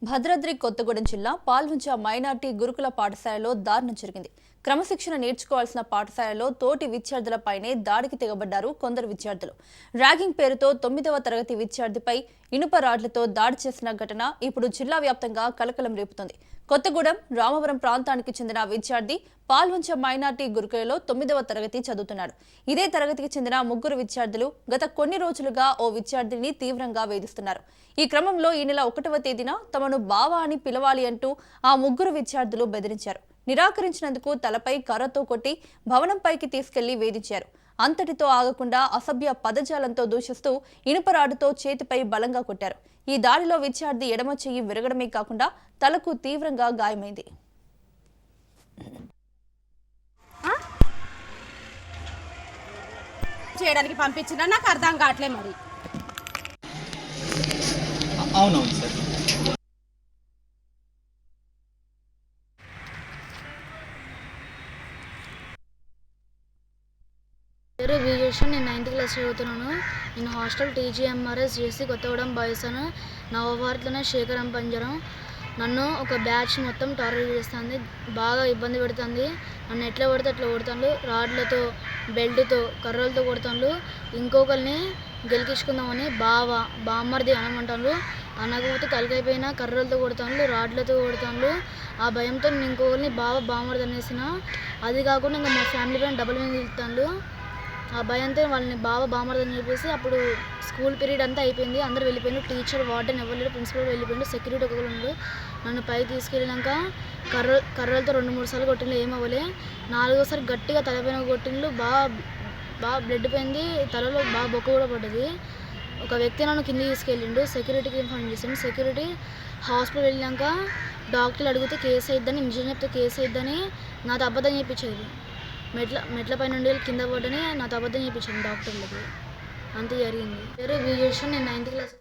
భద్రాద్రి కొత్తగూడెం జిల్లా పాల్వంచ మైనార్టీ గురుకుల పాఠశాలలో దారుణం జరిగింది. క్రమశిక్షణ నేర్చుకోవాల్సిన పాఠశాలలో తోటి విద్యార్థులపైనే దాడికి తెగబడ్డారు కొందరు విద్యార్థులు. ర్యాగింగ్ పేరుతో 9వ తరగతి విద్యార్థిపై ఇనుప రాడ్లతో దాడి చేసిన ఘటన ఇప్పుడు జిల్లా వ్యాప్తంగా కలకలం రేపుతోంది. కొత్తగూడెం, రామవరం ప్రాంతానికి చెందిన విద్యార్థి పాల్వంచ మైనార్టీ గురుకులలో 9వ తరగతి చదువుతున్నాడు. ఇదే తరగతికి చెందిన ముగ్గురు విద్యార్థులు గత కొన్ని రోజులుగా ఓ విద్యార్థిని తీవ్రంగా వేధిస్తున్నారు. ఈ క్రమంలో ఈ నెల 1వ తేదీన తమను బావా అని పిలవాలి అంటూ ఆ ముగ్గురు విద్యార్థులు బెదిరించారు. నిరాకరించినందుకు తలపై కర్రతో కొట్టి భవనంపైకి తీసుకెళ్లి వేధించారు. అంతటితో ఆగకుండా అసభ్య పదజాలంతో దూషిస్తూ ఇనుపరాడుతో చేతిపై బలంగా కొట్టారు. ఈ దాడిలో విద్యార్థి ఎడమ చెయ్యి విరగడమే కాకుండా తలకు తీవ్రంగా గాయమైంది. చేయడానికి పంపించినా నాకు అర్థం కావట్లే. మరి అవునవును సార్. పేరు విజేషన్. నేను 9th క్లాస్ చదువుతున్నాను. నేను హాస్టల్ TGMRS చేసి కొత్తగూడెం బాయ్స్ అని నవభారత్లోనే శేఖరం పంజరం. నన్ను ఒక బ్యాచ్ మొత్తం టార్గెట్ చేస్తుంది, బాగా ఇబ్బంది పెడుతుంది. నన్ను ఎట్లా కొడితే అట్లా కొడుతాను, రాడ్లతో, బెల్ట్తో, కర్రలతో కొడుతాను. ఇంకొకరిని గెలికించుకుందామని బామ్మర్ది అనమంటాను. అనకపోతే తలకైపోయిన కర్రలతో కొడతాను, రాడ్లతో కొడతాను. ఆ భయంతో నేను ఇంకొకరిని బామ్మర్ది అనేసిన. అది కాకుండా ఇంకా మా ఫ్యామిలీ పైన డబుల్ మీద వెళ్తాను. ఆ భయంతో వాళ్ళని బామ్మర్ది అని చెప్పేసి అప్పుడు స్కూల్ పీరియడ్ అంతా అయిపోయింది. అందరూ వెళ్ళిపోయారు. టీచర్, వార్డెన్ ఎవరు లేరు, ప్రిన్సిపల్ వెళ్ళిపోయాడు. సెక్యూరిటీ ఒకరు ఉండు. నన్ను పైకి తీసుకెళ్ళినాక కర్రలతో 2-3 సార్లు కొట్టిండ్రు, ఏమవ్వలే. 4వసారి గట్టిగా తలపైన కొట్టిండ్రు. బాగా బ్లడ్ పోయింది, తలలో బాగా బొక్క కూడా పడ్డది. ఒక వ్యక్తి నన్ను కింద తీసుకెళ్ళిండు. సెక్యూరిటీకి ఇన్ఫార్మ్ చేసిండు. సెక్యూరిటీ హాస్పిటల్ వెళ్ళినాక డాక్టర్లు అడిగితే కేసు అయిద్దని, ఇంజక్షన్ చెప్తే కేసు అయిద్దని నాతో అబద్ధం చెప్పించేది. మెట్ల పైన నుండి కింద పడ్డని నాతో అబద్ధం చెప్పించాను డాక్టర్లకి. అంతే జరిగింది. పేరు విజేషన్. నేను 9th క్లాస్.